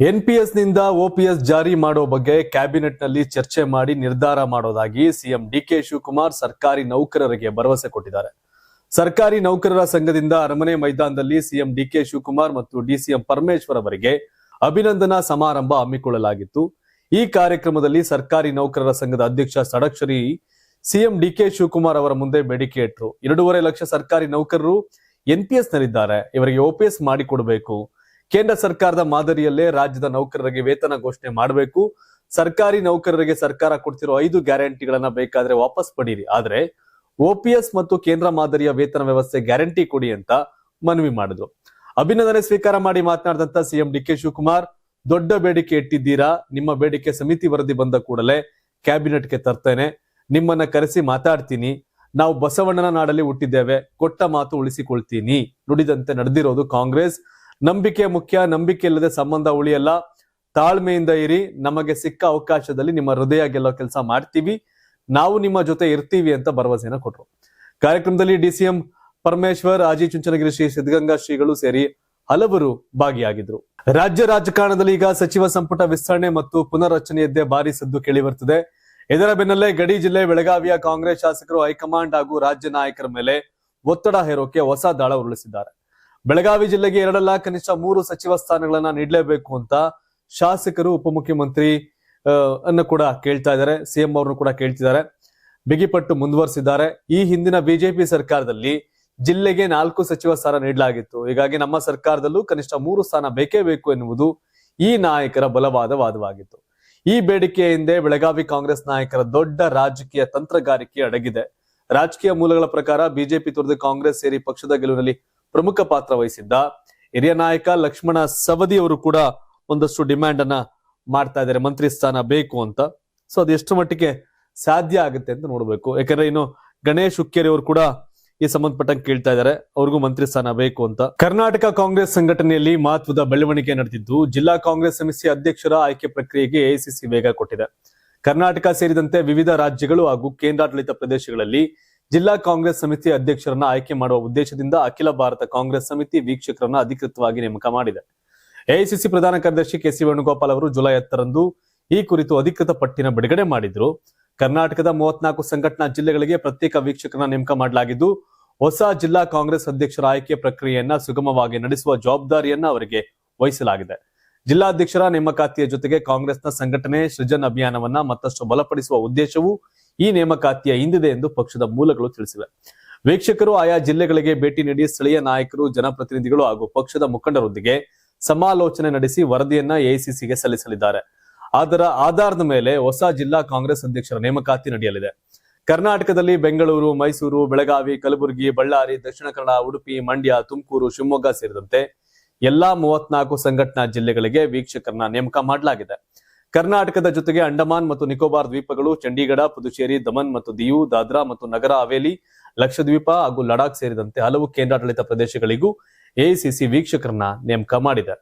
NPS ನಿಂದ OPS ಜಾರಿ ಮಾಡೋ ಬಗ್ಗೆ ಕ್ಯಾಬಿನೆಟ್ ನಲ್ಲಿ ಚರ್ಚೆ ಮಾಡಿ ನಿರ್ಧಾರ ಮಾಡೋದಾಗಿ ಸಿಎಂ ಡಿಕೆ ಶಿವಕುಮಾರ್ ಸರ್ಕಾರಿ ನೌಕರರಿಗೆ ಭರವಸೆ ಕೊಟ್ಟಿದ್ದಾರೆ. ಸರ್ಕಾರಿ ನೌಕರರ ಸಂಘದಿಂದ ಅರಮನೆ ಮೈದಾನದಲ್ಲಿ ಸಿಎಂ ಡಿಕೆ ಶಿವಕುಮಾರ್ ಮತ್ತು ಡಿಸಿಎಂ ಪರಮೇಶ್ವರ್ ಅವರಿಗೆ ಅಭಿನಂದನಾ ಸಮಾರಂಭ ಹಮ್ಮಿಕೊಳ್ಳಲಾಗಿತ್ತು. ಈ ಕಾರ್ಯಕ್ರಮದಲ್ಲಿ ಸರ್ಕಾರಿ ನೌಕರರ ಸಂಘದ ಅಧ್ಯಕ್ಷ ಷಡಕ್ಷರಿ ಸಿಎಂ ಡಿಕೆ ಶಿವಕುಮಾರ್ ಅವರ ಮುಂದೆ ಬೇಡಿಕೆ ಇಟ್ಟರು. 2.5 ಲಕ್ಷ ಸರ್ಕಾರಿ ನೌಕರರು ಎನ್ಪಿಎಸ್ ನಲ್ಲಿದ್ದಾರೆ, ಇವರಿಗೆ ಓಪಿಎಸ್ ಮಾಡಿಕೊಡಬೇಕು. ಕೇಂದ್ರ ಸರ್ಕಾರದ ಮಾದರಿಯಲ್ಲೇ ರಾಜ್ಯದ ನೌಕರರಿಗೆ ವೇತನ ಘೋಷಣೆ ಮಾಡಬೇಕು. ಸರ್ಕಾರಿ ನೌಕರರಿಗೆ ಸರ್ಕಾರ ಕೊಡ್ತಿರೋ 5 ಗ್ಯಾರಂಟಿಗಳನ್ನ ಬೇಕಾದ್ರೆ ವಾಪಸ್ ಪಡೀರಿ, ಆದ್ರೆ ಓಪಿಎಸ್ ಮತ್ತು ಕೇಂದ್ರ ಮಾದರಿಯ ವೇತನ ವ್ಯವಸ್ಥೆ ಗ್ಯಾರಂಟಿ ಕೊಡಿ ಅಂತ ಮನವಿ ಮಾಡಿದ್ರು. ಅಭಿನಂದನೆ ಸ್ವೀಕಾರ ಮಾಡಿ ಮಾತನಾಡಿದಂತ ಸಿಎಂ ಡಿಕೆ ಶಿವಕುಮಾರ್, ದೊಡ್ಡ ಬೇಡಿಕೆ ಇಟ್ಟಿದ್ದೀರಾ, ನಿಮ್ಮ ಬೇಡಿಕೆ ಸಮಿತಿ ವರದಿ ಬಂದ ಕೂಡಲೇ ಕ್ಯಾಬಿನೆಟ್ಗೆ ತರ್ತೇನೆ, ನಿಮ್ಮನ್ನ ಕರೆಸಿ ಮಾತಾಡ್ತೀನಿ. ನಾವು ಬಸವಣ್ಣನ ನಾಡಲ್ಲಿ ಹುಟ್ಟಿದ್ದೇವೆ, ಕೊಟ್ಟ ಮಾತು ಉಳಿಸಿಕೊಳ್ತೀನಿ, ನುಡಿದಂತೆ ನಡೆದಿರೋದು ಕಾಂಗ್ರೆಸ್. ನಂಬಿಕೆ ಮುಖ್ಯ, ನಂಬಿಕೆ ಇಲ್ಲದೆ ಸಂಬಂಧ ಉಳಿಯಲ್ಲ, ತಾಳ್ಮೆಯಿಂದ ಇರಿ, ನಮಗೆ ಸಿಕ್ಕ ಅವಕಾಶದಲ್ಲಿ ನಿಮ್ಮ ಹೃದಯ ಗೆಲ್ಲೋ ಕೆಲಸ ಮಾಡ್ತೀವಿ, ನಾವು ನಿಮ್ಮ ಜೊತೆ ಇರ್ತೀವಿ ಅಂತ ಭರವಸೆನ ಕೊಟ್ರು. ಕಾರ್ಯಕ್ರಮದಲ್ಲಿ ಡಿಸಿಎಂ ಪರಮೇಶ್ವರ್, ಆಜಿ ಚುಂಚನಗಿರಿ ಶ್ರೀ ಸಿದ್ಧಗಂಗಾ ಶ್ರೀಗಳು ಸೇರಿ ಹಲವರು ಭಾಗಿಯಾಗಿದ್ರು. ರಾಜ್ಯ ರಾಜಕಾರಣದಲ್ಲಿ ಈಗ ಸಚಿವ ಸಂಪುಟ ವಿಸ್ತರಣೆ ಮತ್ತು ಪುನರ್ರಚನೆಯದ್ದೇ ಭಾರಿ ಸದ್ದು ಕೇಳಿ ಬರ್ತದೆ. ಇದರ ಬೆನ್ನಲ್ಲೇ ಗಡಿ ಜಿಲ್ಲೆ ಬೆಳಗಾವಿಯ ಕಾಂಗ್ರೆಸ್ ಶಾಸಕರು ಹೈಕಮಾಂಡ್ ಹಾಗೂ ರಾಜ್ಯ ನಾಯಕರ ಮೇಲೆ ಒತ್ತಡ ಹೇರೋಕೆ ಹೊಸ ದಾಳ ಉರುಳಿಸಿದ್ದಾರೆ. ಬೆಳಗಾವಿ ಜಿಲ್ಲೆಗೆ 2 ಕನಿಷ್ಠ 3 ಸಚಿವ ಸ್ಥಾನಗಳನ್ನ ನೀಡಲೇಬೇಕು ಅಂತ ಶಾಸಕರು ಉಪಮುಖ್ಯಮಂತ್ರಿ ಅನ್ನು ಕೂಡ ಕೇಳ್ತಾ ಇದ್ದಾರೆ, ಸಿಎಂ ಅವ್ರನ್ನು ಕೂಡ ಕೇಳ್ತಿದ್ದಾರೆ. ಬಿಗಿಪಟ್ಟು ಮುಂದುವರಿಸಿದ್ದಾರೆ. ಈ ಹಿಂದಿನ ಬಿಜೆಪಿ ಸರ್ಕಾರದಲ್ಲಿ ಜಿಲ್ಲೆಗೆ 4 ಸಚಿವ ಸ್ಥಾನ ನೀಡಲಾಗಿತ್ತು. ಹೀಗಾಗಿ ನಮ್ಮ ಸರ್ಕಾರದಲ್ಲೂ ಕನಿಷ್ಠ 3 ಸ್ಥಾನ ಬೇಕೇ ಬೇಕು ಎನ್ನುವುದು ಈ ನಾಯಕರ ಬಲವಾದ ವಾದವಾಗಿತ್ತು. ಈ ಬೇಡಿಕೆಯ ಹಿಂದೆ ಬೆಳಗಾವಿ ಕಾಂಗ್ರೆಸ್ ನಾಯಕರ ದೊಡ್ಡ ರಾಜಕೀಯ ತಂತ್ರಗಾರಿಕೆ ಅಡಗಿದೆ. ರಾಜಕೀಯ ಮೂಲಗಳ ಪ್ರಕಾರ ಬಿಜೆಪಿ ತೊರೆದು ಕಾಂಗ್ರೆಸ್ ಸೇರಿ ಪಕ್ಷದ ಗೆಲುವಿನಲ್ಲಿ ಪ್ರಮುಖ ಪಾತ್ರ ವಹಿಸಿದ್ದ ಹಿರಿಯ ನಾಯಕ ಲಕ್ಷ್ಮಣ ಸವದಿ ಅವರು ಕೂಡ ಒಂದಷ್ಟು ಡಿಮ್ಯಾಂಡ್ ಅನ್ನ ಮಾಡ್ತಾ ಇದ್ದಾರೆ, ಮಂತ್ರಿ ಸ್ಥಾನ ಬೇಕು ಅಂತ. ಸೊ ಅದು ಎಷ್ಟು ಮಟ್ಟಿಗೆ ಸಾಧ್ಯ ಆಗುತ್ತೆ ಅಂತ ನೋಡ್ಬೇಕು. ಯಾಕಂದ್ರೆ ಇನ್ನು ಗಣೇಶ್ ಹುಕ್ಕೇರಿ ಅವರು ಕೂಡ ಈ ಸಂಬಂಧಪಟ್ಟಂಗೆ ಕೇಳ್ತಾ ಇದ್ದಾರೆ, ಅವ್ರಿಗೂ ಮಂತ್ರಿ ಸ್ಥಾನ ಬೇಕು ಅಂತ. ಕರ್ನಾಟಕ ಕಾಂಗ್ರೆಸ್ ಸಂಘಟನೆಯಲ್ಲಿ ಮಹತ್ವದ ಬೆಳವಣಿಗೆ ನಡೆದಿದ್ದು, ಜಿಲ್ಲಾ ಕಾಂಗ್ರೆಸ್ ಸಮಿತಿ ಅಧ್ಯಕ್ಷರ ಆಯ್ಕೆ ಪ್ರಕ್ರಿಯೆಗೆ ಎಐಸಿಸಿ ವೇಗ ಕೊಟ್ಟಿದೆ. ಕರ್ನಾಟಕ ಸೇರಿದಂತೆ ವಿವಿಧ ರಾಜ್ಯಗಳು ಹಾಗೂ ಕೇಂದ್ರಾಡಳಿತ ಪ್ರದೇಶಗಳಲ್ಲಿ ಜಿಲ್ಲಾ ಕಾಂಗ್ರೆಸ್ ಸಮಿತಿ ಅಧ್ಯಕ್ಷರನ್ನ ಆಯ್ಕೆ ಮಾಡುವ ಉದ್ದೇಶದಿಂದ ಅಖಿಲ ಭಾರತ ಕಾಂಗ್ರೆಸ್ ಸಮಿತಿ ವೀಕ್ಷಕರನ್ನ ಅಧಿಕೃತವಾಗಿ ನೇಮಕ ಮಾಡಿದೆ. ಎಐಸಿಸಿ ಪ್ರಧಾನ ಕಾರ್ಯದರ್ಶಿ ಕೆಸಿ ವೇಣುಗೋಪಾಲ್ ಅವರು ಜುಲೈ 10ರಂದು ಈ ಕುರಿತು ಅಧಿಕೃತ ಪಟ್ಟಿನ ಬಿಡುಗಡೆ ಮಾಡಿದ್ರು. ಕರ್ನಾಟಕದ 34 ಸಂಘಟನಾ ಜಿಲ್ಲೆಗಳಿಗೆ ಪ್ರತ್ಯೇಕ ವೀಕ್ಷಕರನ್ನ ನೇಮಕ ಮಾಡಲಾಗಿದ್ದು, ಹೊಸ ಜಿಲ್ಲಾ ಕಾಂಗ್ರೆಸ್ ಅಧ್ಯಕ್ಷರ ಆಯ್ಕೆ ಪ್ರಕ್ರಿಯೆಯನ್ನ ಸುಗಮವಾಗಿ ನಡೆಸುವ ಜವಾಬ್ದಾರಿಯನ್ನ ಅವರಿಗೆ ವಹಿಸಲಾಗಿದೆ. ಜಿಲ್ಲಾಧ್ಯಕ್ಷರ ನೇಮಕಾತಿಯ ಜೊತೆಗೆ ಕಾಂಗ್ರೆಸ್ನ ಸಂಘಟನೆ ಸೃಜನ್ ಅಭಿಯಾನವನ್ನ ಮತ್ತಷ್ಟು ಬಲಪಡಿಸುವ ಉದ್ದೇಶವು ಈ ನೇಮಕಾತಿಯ ಹಿಂದಿದೆ ಎಂದು ಪಕ್ಷದ ಮೂಲಗಳು ತಿಳಿಸಿವೆ. ವೀಕ್ಷಕರು ಆಯಾ ಜಿಲ್ಲೆಗಳಿಗೆ ಭೇಟಿ ನೀಡಿ ಸ್ಥಳೀಯ ನಾಯಕರು, ಜನಪ್ರತಿನಿಧಿಗಳು ಹಾಗೂ ಪಕ್ಷದ ಮುಖಂಡರೊಂದಿಗೆ ಸಮಾಲೋಚನೆ ನಡೆಸಿ ವರದಿಯನ್ನ ಎಐಸಿಸಿಗೆ ಸಲ್ಲಿಸಲಿದ್ದಾರೆ. ಅದರ ಆಧಾರದ ಮೇಲೆ ಹೊಸ ಜಿಲ್ಲಾ ಕಾಂಗ್ರೆಸ್ ಅಧ್ಯಕ್ಷರ ನೇಮಕಾತಿ ನಡೆಯಲಿದೆ. ಕರ್ನಾಟಕದಲ್ಲಿ ಬೆಂಗಳೂರು, ಮೈಸೂರು, ಬೆಳಗಾವಿ, ಕಲಬುರಗಿ, ಬಳ್ಳಾರಿ, ದಕ್ಷಿಣ ಕನ್ನಡ, ಉಡುಪಿ, ಮಂಡ್ಯ, ತುಮಕೂರು, ಶಿವಮೊಗ್ಗ ಸೇರಿದಂತೆ ಎಲ್ಲಾ 34 ಸಂಘಟನಾ ಜಿಲ್ಲೆಗಳಿಗೆ ವೀಕ್ಷಕರನ್ನ ನೇಮಕ ಮಾಡಲಾಗಿದೆ. ಕರ್ನಾಟಕದ ಜೊತೆಗೆ ಅಂಡಮಾನ್ ಮತ್ತು ನಿಕೋಬಾರ್ ದ್ವೀಪಗಳು, ಚಂಡೀಗಢ, ಪುದುಚೇರಿ, ದಮನ್ ಮತ್ತು ದಿಯು, ದಾದ್ರಾ ಮತ್ತು ನಗರ ಹವೇಲಿ, ಲಕ್ಷದ್ವೀಪ ಹಾಗೂ ಲಡಾಖ್ ಸೇರಿದಂತೆ ಹಲವು ಕೇಂದ್ರಾಡಳಿತ ಪ್ರದೇಶಗಳಿಗೂ ಎಐಸಿಸಿ ವೀಕ್ಷಕರನ್ನ ನೇಮಕ ಮಾಡಿದೆ.